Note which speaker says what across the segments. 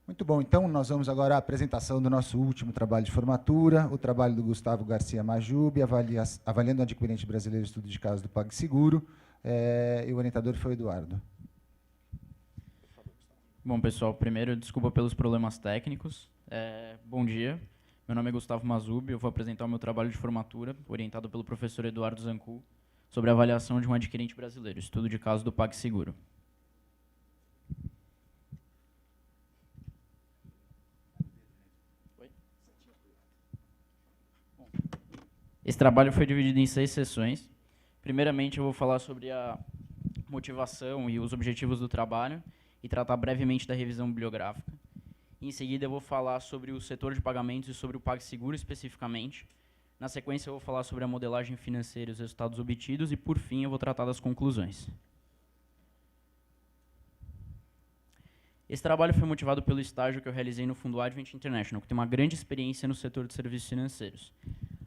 Speaker 1: Muito bom, então nós vamos agora à apresentação do nosso último trabalho de formatura, o trabalho do Gustavo Garcia Majub, avaliando o adquirente brasileiro estudo de caso do PagSeguro, e o orientador foi o Eduardo.
Speaker 2: Bom, pessoal, primeiro, desculpa pelos problemas técnicos. Bom dia, meu nome é Gustavo Majub, eu vou apresentar o meu trabalho de formatura, orientado pelo professor Eduardo Zancu, sobre a avaliação de um adquirente brasileiro, estudo de caso do PagSeguro. Esse trabalho foi dividido em 6 sessões. Primeiramente, eu vou falar sobre a motivação e os objetivos do trabalho e tratar brevemente da revisão bibliográfica. Em seguida, eu vou falar sobre o setor de pagamentos e sobre o PagSeguro especificamente. Na sequência, eu vou falar sobre a modelagem financeira e os resultados obtidos e, por fim, eu vou tratar das conclusões. Esse trabalho foi motivado pelo estágio que eu realizei no fundo Advent International, que tem uma grande experiência no setor de serviços financeiros.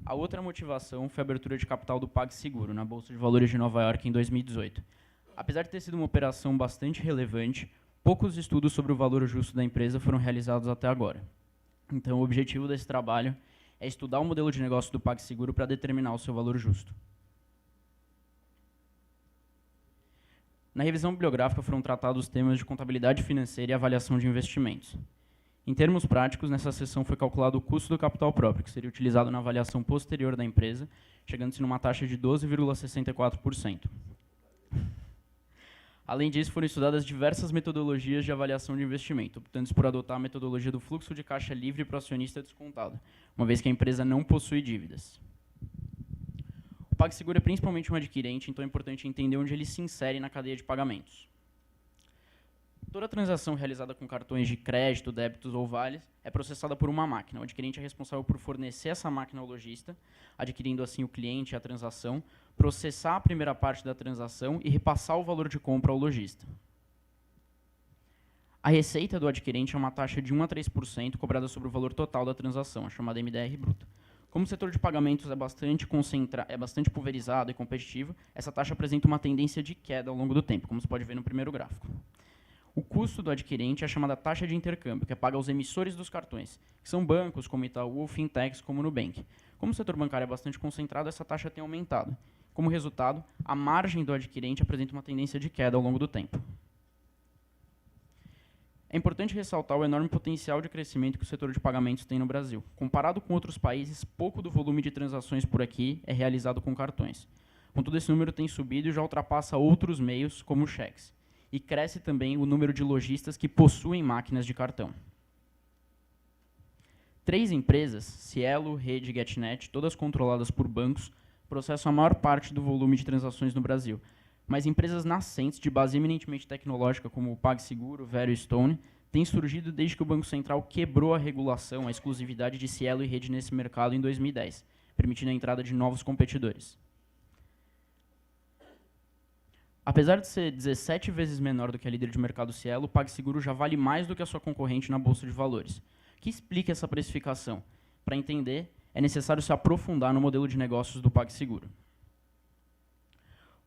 Speaker 2: A outra motivação foi a abertura de capital do PagSeguro, na Bolsa de Valores de Nova York, em 2018. Apesar de ter sido uma operação bastante relevante, poucos estudos sobre o valor justo da empresa foram realizados até agora. Então, o objetivo desse trabalho é estudar o modelo de negócio do PagSeguro para determinar o seu valor justo. Na revisão bibliográfica foram tratados temas de contabilidade financeira e avaliação de investimentos. Em termos práticos, nessa sessão foi calculado o custo do capital próprio, que seria utilizado na avaliação posterior da empresa, chegando-se numa taxa de 12,64%. Além disso, foram estudadas diversas metodologias de avaliação de investimento, optando por adotar a metodologia do fluxo de caixa livre para o acionista descontado, uma vez que a empresa não possui dívidas. O PagSeguro é principalmente um adquirente, então é importante entender onde ele se insere na cadeia de pagamentos. Toda transação realizada com cartões de crédito, débitos ou vales é processada por uma máquina. O adquirente é responsável por fornecer essa máquina ao lojista, adquirindo assim o cliente a transação, processar a primeira parte da transação e repassar o valor de compra ao lojista. A receita do adquirente é uma taxa de 1 a 3% cobrada sobre o valor total da transação, a chamada MDR bruta. Como o setor de pagamentos é bastante pulverizado e competitivo, essa taxa apresenta uma tendência de queda ao longo do tempo, como se pode ver no primeiro gráfico. O custo do adquirente é a chamada taxa de intercâmbio, que é paga aos emissores dos cartões, que são bancos como Itaú ou fintechs como Nubank. Como o setor bancário é bastante concentrado, essa taxa tem aumentado. Como resultado, a margem do adquirente apresenta uma tendência de queda ao longo do tempo. É importante ressaltar o enorme potencial de crescimento que o setor de pagamentos tem no Brasil. Comparado com outros países, pouco do volume de transações por aqui é realizado com cartões. Contudo, esse número tem subido e já ultrapassa outros meios, como cheques. E cresce também o número de lojistas que possuem máquinas de cartão. 3 empresas, Cielo, Rede e GetNet, todas controladas por bancos, processam a maior parte do volume de transações no Brasil. Mas empresas nascentes de base eminentemente tecnológica, como o PagSeguro, Vero e Stone, têm surgido desde que o Banco Central quebrou a regulação, a exclusividade de Cielo e Rede nesse mercado em 2010, permitindo a entrada de novos competidores. Apesar de ser 17 vezes menor do que a líder de mercado Cielo, o PagSeguro já vale mais do que a sua concorrente na Bolsa de Valores. O que explica essa precificação? Para entender, é necessário se aprofundar no modelo de negócios do PagSeguro.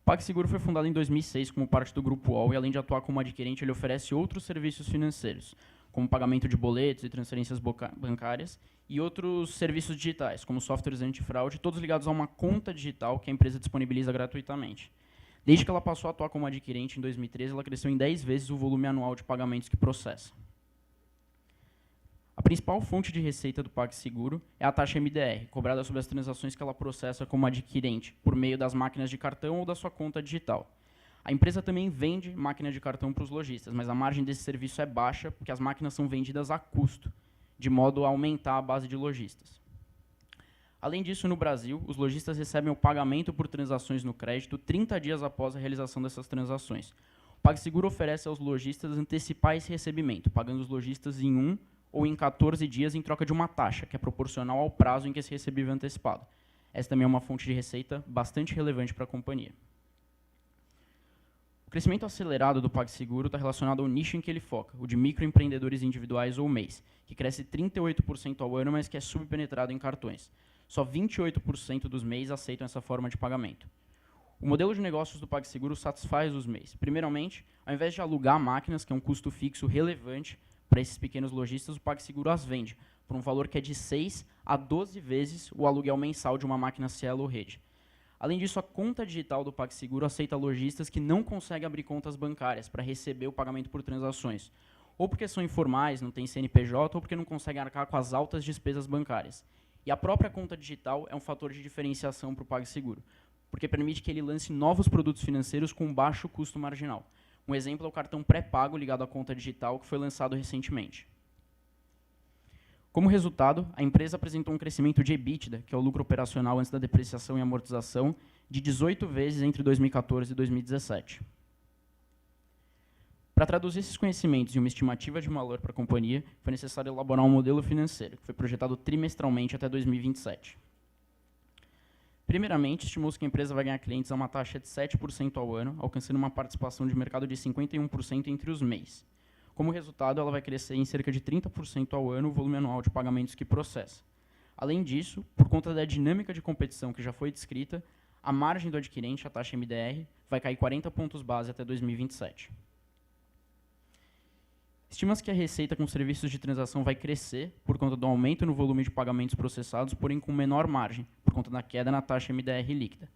Speaker 2: O PagSeguro foi fundado em 2006 como parte do Grupo UOL e, além de atuar como adquirente, ele oferece outros serviços financeiros, como pagamento de boletos e transferências bancárias, e outros serviços digitais, como softwares antifraude, todos ligados a uma conta digital que a empresa disponibiliza gratuitamente. Desde que ela passou a atuar como adquirente em 2013, ela cresceu em 10 vezes o volume anual de pagamentos que processa. A principal fonte de receita do PagSeguro é a taxa MDR, cobrada sobre as transações que ela processa como adquirente, por meio das máquinas de cartão ou da sua conta digital. A empresa também vende máquina de cartão para os lojistas, mas a margem desse serviço é baixa, porque as máquinas são vendidas a custo, de modo a aumentar a base de lojistas. Além disso, no Brasil, os lojistas recebem o pagamento por transações no crédito 30 dias após a realização dessas transações. O PagSeguro oferece aos lojistas antecipar esse recebimento, pagando os lojistas em 1 ou em 14 dias em troca de uma taxa, que é proporcional ao prazo em que esse recebível é antecipado. Essa também é uma fonte de receita bastante relevante para a companhia. O crescimento acelerado do PagSeguro está relacionado ao nicho em que ele foca, o de microempreendedores individuais ou MEIs, que cresce 38% ao ano, mas que é subpenetrado em cartões. Só 28% dos MEIs aceitam essa forma de pagamento. O modelo de negócios do PagSeguro satisfaz os MEIs. Primeiramente, ao invés de alugar máquinas, que é um custo fixo relevante, para esses pequenos lojistas, o PagSeguro as vende por um valor que é de 6 a 12 vezes o aluguel mensal de uma máquina Cielo ou rede. Além disso, a conta digital do PagSeguro aceita lojistas que não conseguem abrir contas bancárias para receber o pagamento por transações, ou porque são informais, não têm CNPJ, ou porque não conseguem arcar com as altas despesas bancárias. E a própria conta digital é um fator de diferenciação para o PagSeguro, porque permite que ele lance novos produtos financeiros com baixo custo marginal. Um exemplo é o cartão pré-pago ligado à conta digital, que foi lançado recentemente. Como resultado, a empresa apresentou um crescimento de EBITDA, que é o lucro operacional antes da depreciação e amortização, de 18 vezes entre 2014 e 2017. Para traduzir esses conhecimentos em uma estimativa de valor para a companhia, foi necessário elaborar um modelo financeiro, que foi projetado trimestralmente até 2027. Primeiramente, estimou-se que a empresa vai ganhar clientes a uma taxa de 7% ao ano, alcançando uma participação de mercado de 51% entre os MEIs. Como resultado, ela vai crescer em cerca de 30% ao ano o volume anual de pagamentos que processa. Além disso, por conta da dinâmica de competição que já foi descrita, a margem do adquirente, a taxa MDR, vai cair 40 pontos base até 2027. Estima-se que a receita com serviços de transação vai crescer por conta do aumento no volume de pagamentos processados, porém com menor margem, por conta da queda na taxa MDR líquida.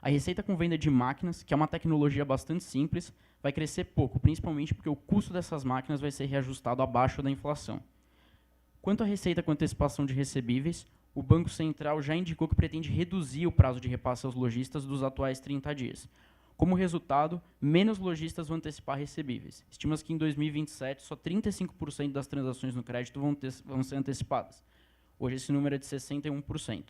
Speaker 2: A receita com venda de máquinas, que é uma tecnologia bastante simples, vai crescer pouco, principalmente porque o custo dessas máquinas vai ser reajustado abaixo da inflação. Quanto à receita com antecipação de recebíveis, o Banco Central já indicou que pretende reduzir o prazo de repasse aos lojistas dos atuais 30 dias. Como resultado, menos lojistas vão antecipar recebíveis. Estima-se que em 2027, só 35% das transações no crédito vão ser antecipadas. Hoje esse número é de 61%.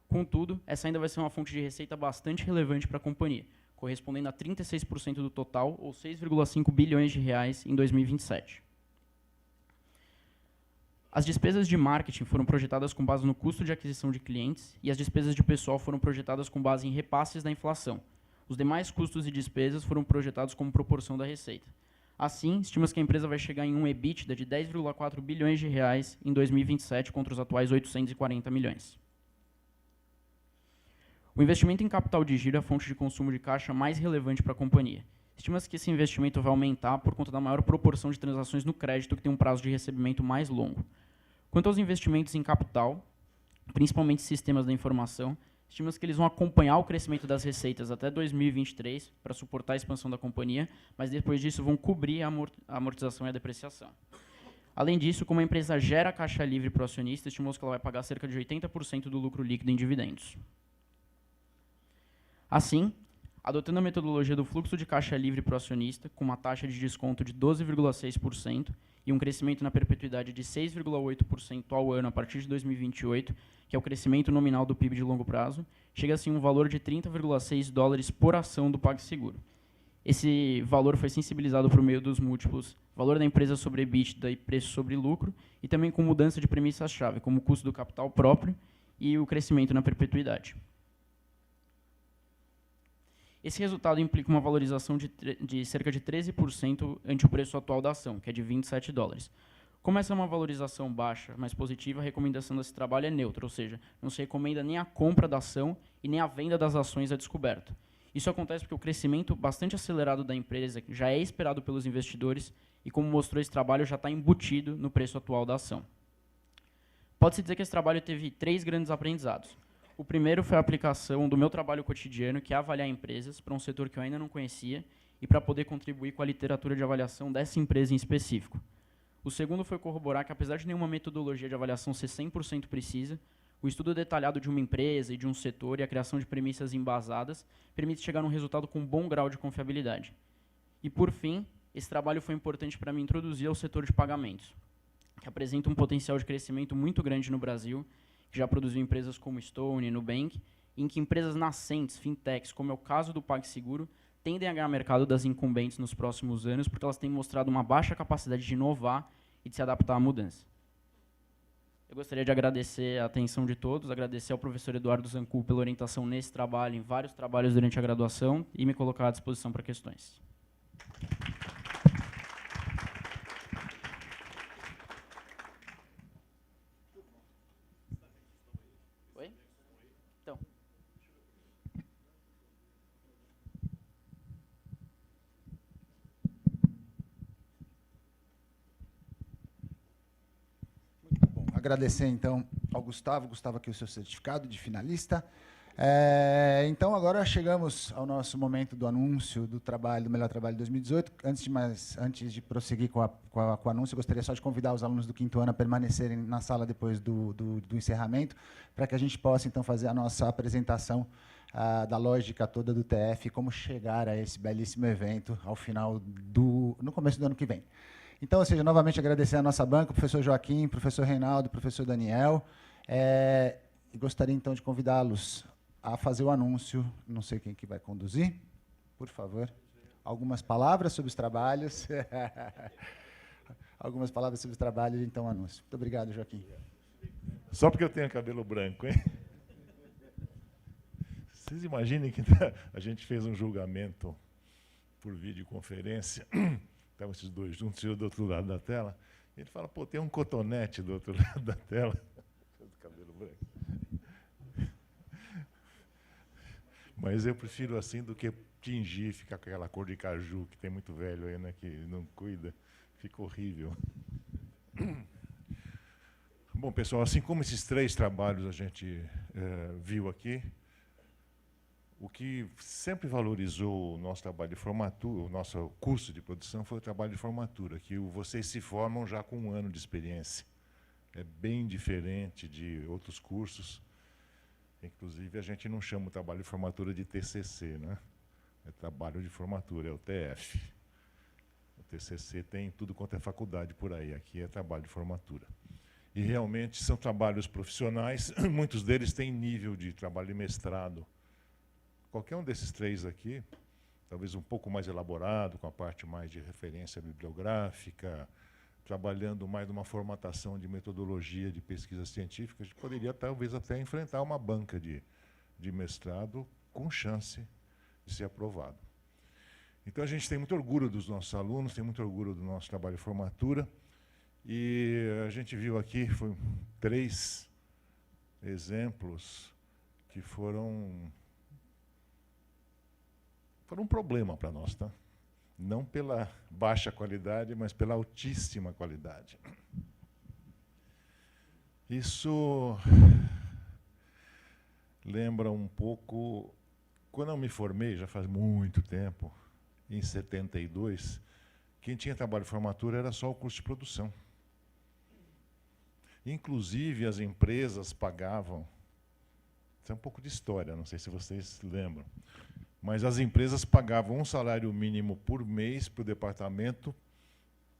Speaker 2: Contudo, essa ainda vai ser uma fonte de receita bastante relevante para a companhia, correspondendo a 36% do total, ou 6,5 bilhões de reais em 2027. As despesas de marketing foram projetadas com base no custo de aquisição de clientes e as despesas de pessoal foram projetadas com base em repasses da inflação. Os demais custos e despesas foram projetados como proporção da receita. Assim, estima-se que a empresa vai chegar em um EBITDA de 10,4 bilhões de reais em 2027 contra os atuais 840 milhões. O investimento em capital de giro é a fonte de consumo de caixa mais relevante para a companhia. Estima-se que esse investimento vai aumentar por conta da maior proporção de transações no crédito que tem um prazo de recebimento mais longo. Quanto aos investimentos em capital, principalmente sistemas da informação, estima-se que eles vão acompanhar o crescimento das receitas até 2023 para suportar a expansão da companhia, mas depois disso vão cobrir a amortização e a depreciação. Além disso, como a empresa gera caixa livre para o acionista, estimou-se que ela vai pagar cerca de 80% do lucro líquido em dividendos. Assim, adotando a metodologia do fluxo de caixa livre para o acionista, com uma taxa de desconto de 12,6% e um crescimento na perpetuidade de 6,8% ao ano a partir de 2028, que é o crescimento nominal do PIB de longo prazo, chega assim um valor de 30,6 dólares por ação do PagSeguro. Esse valor foi sensibilizado por meio dos múltiplos valor da empresa sobre EBITDA e preço sobre lucro, e também com mudança de premissas-chave, como o custo do capital próprio e o crescimento na perpetuidade. Esse resultado implica uma valorização de cerca de 13% ante o preço atual da ação, que é de 27 dólares. Como essa é uma valorização baixa, mas positiva, a recomendação desse trabalho é neutra, ou seja, não se recomenda nem a compra da ação e nem a venda das ações a descoberto. Isso acontece porque o crescimento bastante acelerado da empresa já é esperado pelos investidores e, como mostrou esse trabalho, já está embutido no preço atual da ação. Pode-se dizer que esse trabalho teve 3 grandes aprendizados. O primeiro foi a aplicação do meu trabalho cotidiano, que é avaliar empresas para um setor que eu ainda não conhecia e para poder contribuir com a literatura de avaliação dessa empresa em específico. O segundo foi corroborar que, apesar de nenhuma metodologia de avaliação ser 100% precisa, o estudo detalhado de uma empresa e de um setor e a criação de premissas embasadas permite chegar a um resultado com um bom grau de confiabilidade. E, por fim, esse trabalho foi importante para me introduzir ao setor de pagamentos, que apresenta um potencial de crescimento muito grande no Brasil, que já produziu empresas como Stone e Nubank, em que empresas nascentes, fintechs, como é o caso do PagSeguro, tendem a ganhar mercado das incumbentes nos próximos anos, porque elas têm mostrado uma baixa capacidade de inovar e de se adaptar à mudança. Eu gostaria de agradecer a atenção de todos, agradecer ao professor Eduardo Zancu pela orientação nesse trabalho, em vários trabalhos durante a graduação, e me colocar à disposição para questões. Oi? Então.
Speaker 1: agradecer, então, ao Gustavo. Gustavo, aqui o seu certificado de finalista. Então, agora chegamos ao nosso momento do anúncio do trabalho, do Melhor Trabalho de 2018. Antes de prosseguir com o anúncio, eu gostaria só de convidar os alunos do quinto ano a permanecerem na sala depois do encerramento, para que a gente possa, então, fazer a nossa apresentação da lógica toda do TF, como chegar a esse belíssimo evento ao final no começo do ano que vem. Então, ou seja, novamente agradecer a nossa banca, o professor Joaquim, professor Reinaldo, professor Daniel, e gostaria, então, de convidá-los a fazer o anúncio. Não sei quem que vai conduzir, por favor. Algumas palavras sobre os trabalhos. Algumas palavras sobre os trabalhos, então, anúncio. Muito obrigado, Joaquim.
Speaker 3: Só porque eu tenho cabelo branco, hein? Vocês imaginem que a gente fez um julgamento por videoconferência, estavam esses dois juntos, eu do outro lado da tela, e ele fala, pô, tem um cotonete do outro lado da tela. Cabelo branco. Mas eu prefiro assim do que tingir, ficar com aquela cor de caju, que tem muito velho aí, né, que não cuida. Fica horrível. Bom, pessoal, assim como esses 3 trabalhos a gente viu aqui, o que sempre valorizou o nosso trabalho de formatura, o nosso curso de produção, foi o trabalho de formatura, que vocês se formam já com 1 ano de experiência. É bem diferente de outros cursos. Inclusive, a gente não chama o trabalho de formatura de TCC, né? É trabalho de formatura, é o TF. O TCC tem tudo quanto é faculdade por aí, aqui é trabalho de formatura. E realmente são trabalhos profissionais, muitos deles têm nível de trabalho de mestrado. Qualquer um desses 3 aqui, talvez um pouco mais elaborado, com a parte mais de referência bibliográfica, trabalhando mais numa formatação de metodologia de pesquisa científica, a gente poderia talvez até enfrentar uma banca de mestrado com chance de ser aprovado. Então, a gente tem muito orgulho dos nossos alunos, tem muito orgulho do nosso trabalho de formatura, e a gente viu aqui 3 exemplos que foram um problema para nós, tá? Não pela baixa qualidade, mas pela altíssima qualidade. Isso lembra um pouco... Quando eu me formei, já faz muito tempo, em 72, quem tinha trabalho de formatura era só o curso de produção. Inclusive, as empresas pagavam... Isso é um pouco de história, não sei se vocês lembram. Mas as empresas pagavam um salário mínimo por mês para o departamento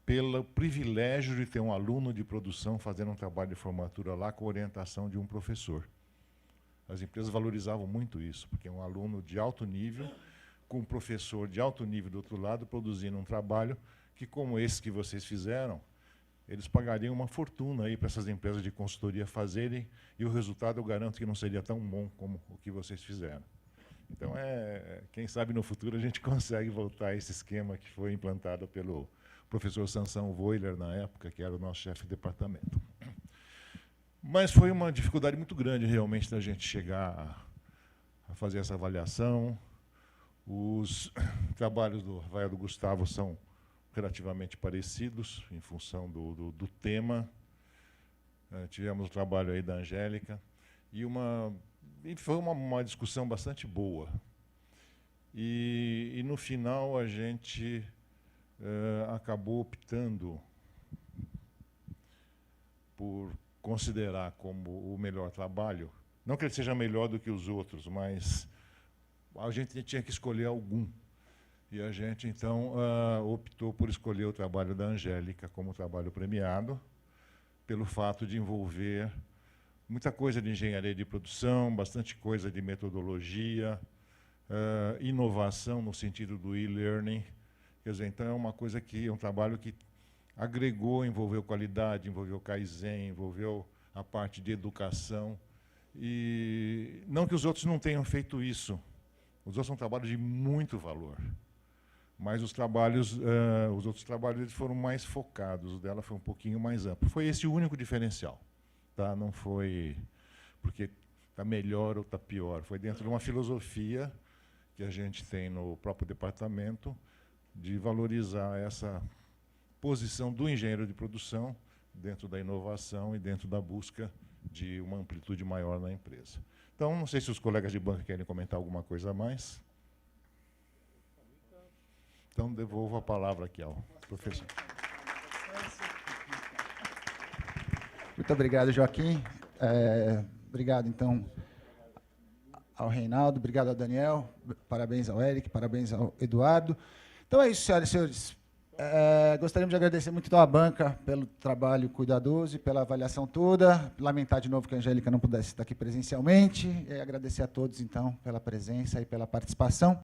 Speaker 3: pelo privilégio de ter um aluno de produção fazendo um trabalho de formatura lá com orientação de um professor. As empresas valorizavam muito isso, porque um aluno de alto nível, com um professor de alto nível do outro lado, produzindo um trabalho que, como esse que vocês fizeram, eles pagariam uma fortuna aí para essas empresas de consultoria fazerem, e o resultado eu garanto que não seria tão bom como o que vocês fizeram. Então, quem sabe no futuro a gente consegue voltar a esse esquema que foi implantado pelo professor Sansão Voiler, na época, que era o nosso chefe de departamento. Mas foi uma dificuldade muito grande, realmente, da gente chegar a fazer essa avaliação. Os trabalhos do Rafael e do Gustavo são relativamente parecidos, em função do tema. Tivemos o trabalho aí da Angélica, e foi uma discussão bastante boa. E no final, a gente acabou optando por considerar como o melhor trabalho, não que ele seja melhor do que os outros, mas a gente tinha que escolher algum. E a gente, então, optou por escolher o trabalho da Angélica como trabalho premiado, pelo fato de envolver muita coisa de engenharia de produção, bastante coisa de metodologia, inovação no sentido do e-learning. Quer dizer, então, é um trabalho que agregou, envolveu qualidade, envolveu Kaizen, envolveu a parte de educação. E não que os outros não tenham feito isso. Os outros são trabalhos de muito valor. Mas os outros trabalhos eles foram mais focados, o dela foi um pouquinho mais amplo. Foi esse o único diferencial. Tá? Não foi porque está melhor ou está pior. Foi dentro de uma filosofia que a gente tem no próprio departamento de valorizar essa posição do engenheiro de produção dentro da inovação e dentro da busca de uma amplitude maior na empresa. Então, não sei se os colegas de banca querem comentar alguma coisa a mais. Então, devolvo a palavra aqui ao professor.
Speaker 1: Muito obrigado, Joaquim. Obrigado, então, ao Reinaldo, obrigado ao Daniel, parabéns ao Eric, parabéns ao Eduardo. Então é isso, senhoras e senhores. Gostaríamos de agradecer muito então, à banca pelo trabalho cuidadoso e pela avaliação toda. Lamentar de novo que a Angélica não pudesse estar aqui presencialmente. E agradecer a todos, então, pela presença e pela participação.